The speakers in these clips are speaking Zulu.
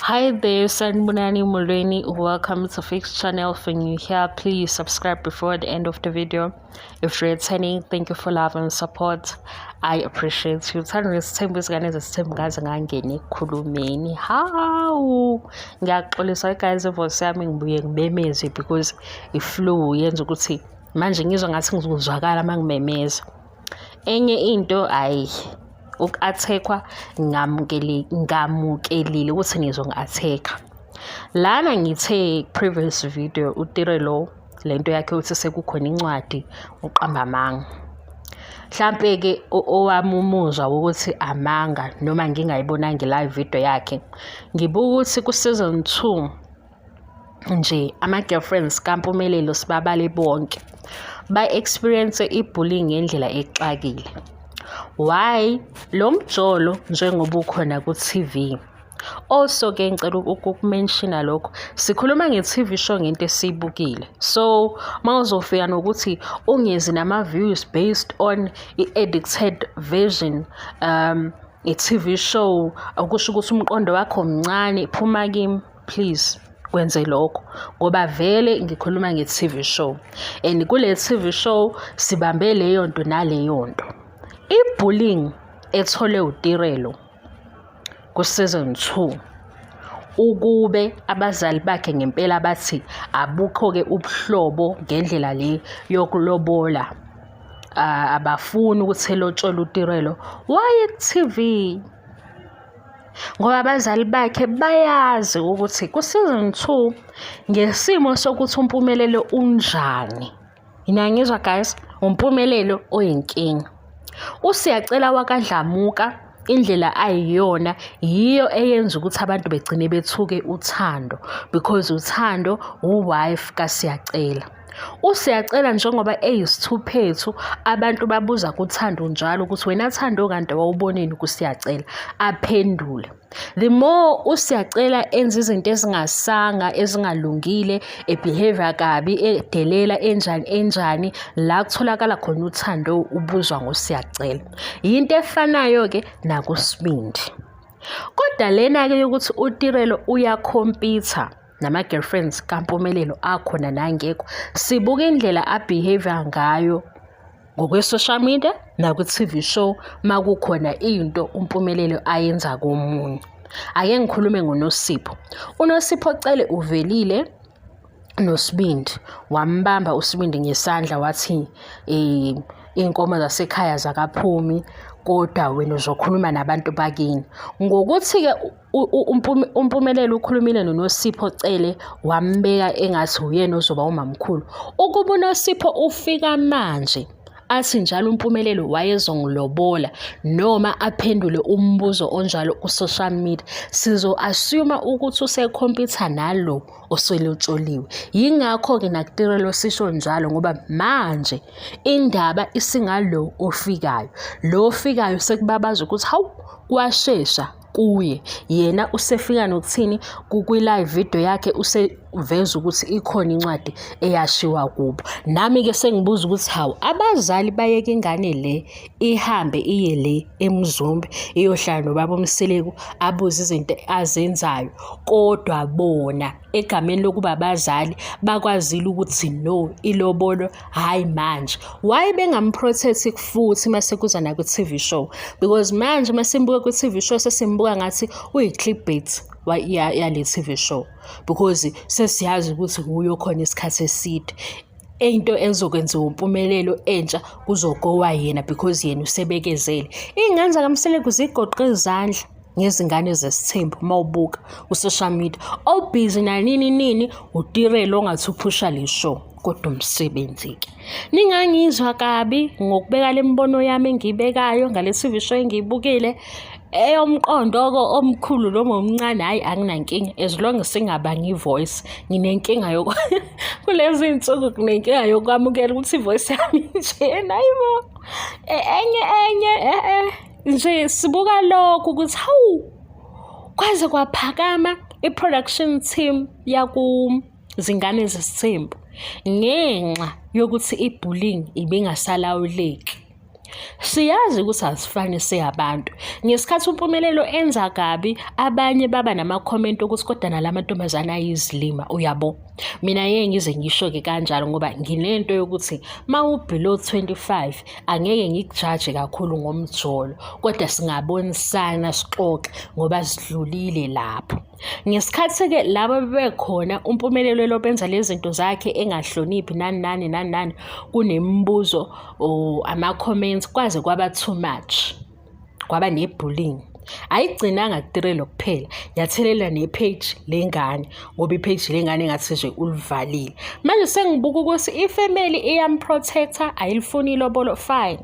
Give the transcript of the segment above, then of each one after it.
Hi there, Sanbonani Mulweni. Welcome to Fix Channel. If you're new here, please subscribe before the end of the video. If you're returning, thank you for love and support. I appreciate you. Thanda isithembu esikaneze sithembu ngaze ngangena ekukhulumeni. Hawu. Ngiyaxolisa guys, ivoice yami ngibuye ngimemeze because iflu yenza ukuthi manje ngizwa ngathi ngizozwakala mangimemeza. Enye into uku-attack-wa ngamukelile ukuthi ngizo-attack-a. Lana ngithe previous video uTirelo lento yakhe uthi sekukhona incwadi uqamba amanga. Mhlampe ke owami umuzwa ukuthi amanga noma ngingayibonanga live video yakhe. Ngibuka ukuthi ku season 2 nje ama-girlfriends kaMpumelelo sibabale bonke ba-experience i-bullying ngendlela exakile. Why? Lo mjolo njengoba ukhona ku-TV. Also ke ngicela ukumenshina lokho. Sikhuluma nge-TV show ngento esiyibukile. So, mawuzofika nokuthi ungezi nama-views based on i-edited version i-TV show, akusho ukuthi umqondo wakho mncane, phuma kimi, please. Kwenze lokho ngoba vele ngikhuluma nge-TV show and kule TV show sibambe leyo nto naleyo nto. I-bullying ethole uTirelo ku season 2 ukube abazali bakhe ngempela bathi abukho ke ubuhlobo ngendlela le yokulobola, abafuni ukuthi elotshola uTirelo. Why TV? Ngoba abazali bakhe bayazi ukuthi ku season 2 ngesimo sokuthi uMpumelelo unjani. Ngizwa guys, uMpumelelo oyinkinga. Usiyacela wakaDlamuka indlela ayiyona yiyo eyenza ukuthi abantu begcine bethuke uThando because uThando uwife kaSiyacela. Usiyacela njengoba eyisithuphethu abantu babuza kuThando njalo ukuthi wena Thando kanti wawuboneni kuSiyacela, aphendule. The more uSiyacela enza izinto ezingasanga ezingalungile, behavior kabi, edelela enjani la kutholakala khona uThando ubuzwa ngoSiyacela. Into efanayo ke nakuSibindi. Kodwa lena ke ukuthi uTirelo uyakhompyutha nama-girlfriends kaMpumelelo akhona nangekho, sibuka indlela a-behavior ngayo ngokwe-social media nakwi-TV show makukhona into uMpumelelo ayenza komunye. Ake ngikhulume ngoNosipho. uNosipho Cele uvelile noSibindi, wambamba uSibindi ngesandla wathi inkomo zasekhaya zakaphumi, kodwa wena uzokhuluma nabantu bakini. Ngokuthi ke uMpumelelo ukhulumile noNosipho Cele wambeka engathi uyena ozoba umamkhulu. Ukuba uNosipho ufika manje athi njalo uMpumelelo wayezongilobola noma aphendule umbuzo onjalo ku-social media, sizo-assume ukuthi usekhompyutha nalo oselotsholiwe. Yingakho-ke nakuTirelo sisho njalo ngoba manje indaba isingalo ofikayo. Lo ofikayo sekubabaza ukuthi hawu kwashesha kuye, yena usefika nokuthini kwi-live video yakhe useveza ukuthi ikhona incwadi eyashiwa kubo. Nami ke sengibuza ukuthi hawu abazali bayeke ingane le ihambe iye le eMzumbe iyohlala nobaba uMseleku abuze izinto azenzayo, kodwa bona egameni lokuba abazali bakwazile ukuthi no, ilobolo hayi manje. Why bengamprotect futhi mase kuza na ku-TV show? Because manje masimbuka ku-TV show sesimbuka ngathi uyi-clickbait yale TV show because sesiyazi ukuthi kuyo khona isikhathi eside. Into ezokwenza uMpumelelo entsha kuzogowa yena because yena usebekezele. Ingane zakaMseleku zigoqe izandla ngezingane zesithembu mawubuka ku-social media. Obusy nini uTirelo ongathi uphusha le show kodwa umsebenzi ke. Ningangizwa kabi ngokubeka lembono yami engiyibekayo ngale TV show engiyibukile. Eyomqondo omkhulu noma omncane hayi anginankinga as long as singabanga ivoice. Nginenkinga kulezi insuku kunenkinga yokwamukela ukuthi ivoice yami nje nayimo enye nje sibuka lokho ukuthi hawu kwaze kwaphakama i-production team yakuzingane zesithembu ngenxa yokuthi i-bullying ibingasalawuleki. Siyazi ukuthi asifani siyabantu. Ngesikhathi uMpumelelo enza kabi, abanye baba nama-comment ukuthi kodwa nala mantombazane ayizilima, uyabo. Mina ngize ngisho-ke kanjalo ngoba nginento yokuthi below 25 angeke ngikujaje kakhulu ngomjolo, kodwa singabonisana sixoxe ngoba sidlulile lapho. Ngesikhathi-ke laba bebekhona uMpumelelo elokhu enza lezi zinto zakhe engahloniphi nani, kunemibuzo ama-comments kwaze kwaba too much, kwaba ne-bullying. Ayigcinanga kuTirelo kuphela, yathelela nepage lengane ngoba ipage lengane engathi nje ulivalile. Manje sengibuka ukuthi ifamily iyamprotector, ayilifuni ilobolo, fine.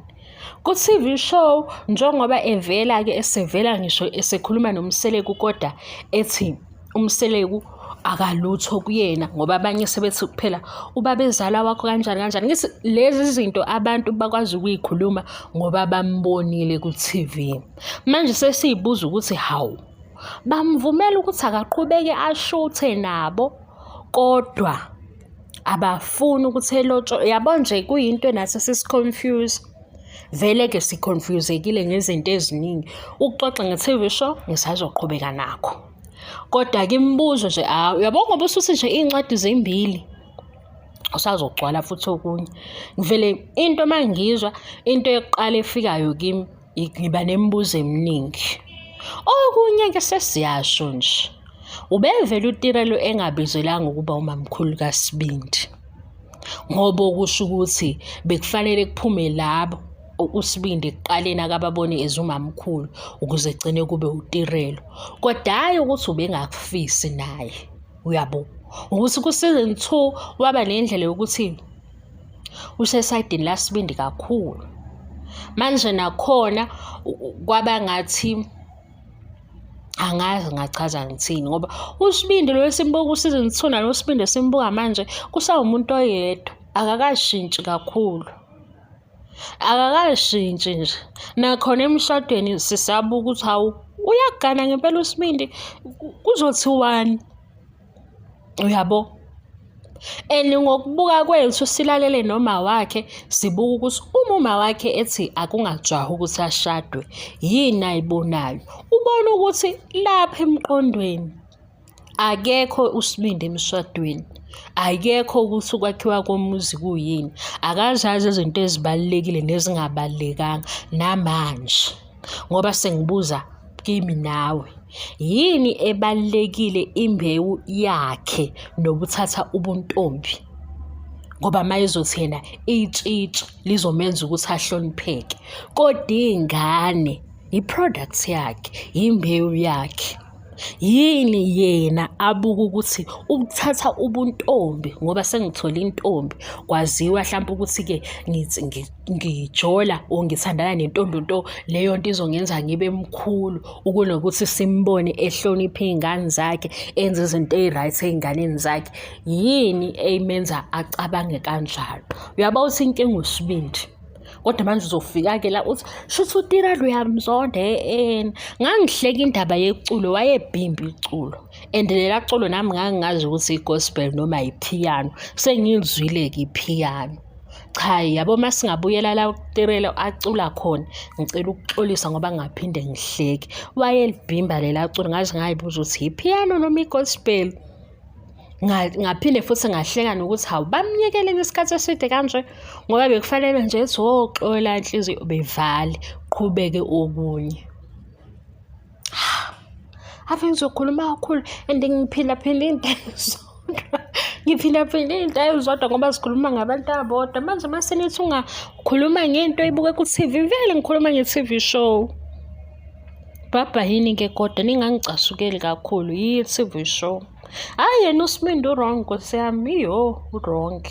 Ku-TV show njengoba evela-ke esevela ngisho esekhuluma noMseleku kodwa ethi uMseleku akalutho kuyena ngoba abanye sebethi kuphela ubabezala wakho kanjani. Ngithi lezi zinto abantu bakwazi ukuyikhuluma ngoba bambonile ku-TV. Manje sesiyibuza ukuthi hawu, bamvumela ukuthi akaqhubeke ashuthe nabo kodwa abafuni ukuthi elotsho. Yabo nje kuyinto nathi sisi-confuse. Vele-ke si-confuse-ekile ngezinto eziningi. Ukuxoxa nge-TV show ngisazoqhubeka nakho. Kodwa-ke imibuzo nje uyabo ngoba usuthi nje iy'ncwadi zimbili usazogcwala futhi okunye. Ngivele into mangizwa into yokuqala efikayo kimi ngiba nemibuzo eminingi. Okunye-ke sesiyasho nje. Ubevele uTirelo engabizelanga ukuba umamkhulu kaSibindi. Ngoba okusho ukuthi bekufanele kuphume labo uSibindi ekuqaleni akababone ezumamkhulu ukuze egcine kube uTirelo. Kodwa hayi ukuthi ubengakufisi naye, uyabo. Ukuthi ku-season 2 waba nendlela yokuthi usesayidini laSibindi kakhulu. Manje nakhona kwaba ngathi angazi ngachaza ngithini ngoba uSibindi lo esimbuka ku-season 2 naloSibindi esimbuka manje kusawumuntu oyedwa, akakashintshi kakhulu. Akakashintshi nje. Nakhona emshadweni sisabuka ukuthi hawu uyagana ngempela uSibindi kuzothiwani, uyabo. And ngokubuka kwethu silalele noma wakhe sibuka ukuthi umama wakhe ethi akungajahi ukuthi ashadwe yini ayibonayo. Ubona ukuthi lapha emqondweni akekho uSibindi emshadweni, akekho ukuthi ukwakhiwa komuzi kuyini. Akazazi izinto ezibalulekile nezingabalulekanga namanje ngoba sengibuza kimi nawe, yini ebalulekile imbewu yakhe nokuthatha ubuntombi? Ngoba mayizothi yena itshitshi lizomenza ukuthi ahlonipheke, kodwa ingane i-product yakhe, imbewu yakhe. Yini yena abuka ukuthi ukuthatha ubuntombi ngoba sengithola intombi kwaziwa mhlawumbe ukuthi-ke ngijola or ngithandana nentombi nto leyo nto izongenza ngibe mkhulu ukunokuthi simbone ehloniphe iy'ngane zakhe, enze izinto ey-right ey'nganeni zakhe. Yini eyimenza acabange kanjalo? Uyaba uthi inkinga uSibindi. Kodwa manje uzofika-ke la uthi shuthi uTirelo uyamzonda. Ngangihleka indaba yeculo, wayebhimba iculo and lela culo nami ngangingazi ukuthi i-gospel noma i-piano. Sengilizwile-ke i-piano. Cha, yabo masingabuyela la uTirelo acula khona ngicela ukuxolisa ngoba ngaphinde ngihleke. Wayelibhimba lela culo ngaze ngayibuza ukuthi i-piano noma i-gospel. Ngaphinde futhi ngahleka nokuthi hawu bamnyekele isikhathi eside kanje ngoba bekufanele nje ethi xola inhliziyo bevale qhubeke okunye. Ave ngizokhuluma kakhulu and ngiphindaphinda iy'nto ey'zodwa ngoba sikhuluma ngabantu abodwa. Manje mase nithi ungakhuluma ngento eyibuke ku-TV, vele ngikhuluma nge-TV show. Baba yini-ke kodwa ningangicasukeli kakhulu yi-TV show. Hhayi yena uSibindi u-wrong Nkosi yami, u-wrong.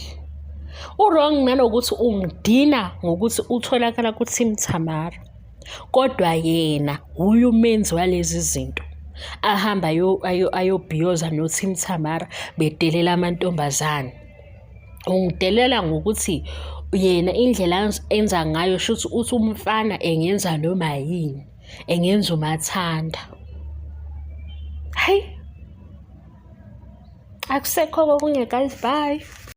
U-wrong nanokuthi ungidina ngokuthi utholakala ku-Team Tamara. Kodwa yena uye umenzi walezi zinto. Ahamba ayobhiyoza no-Team Tamara bedelela amantombazane. Ungidelela ngokuthi yena indlela enza ngayo shuthi uthi umfana engenza noma yini, engenza umathanda. Hayi. Akusekho okunye guys, bye.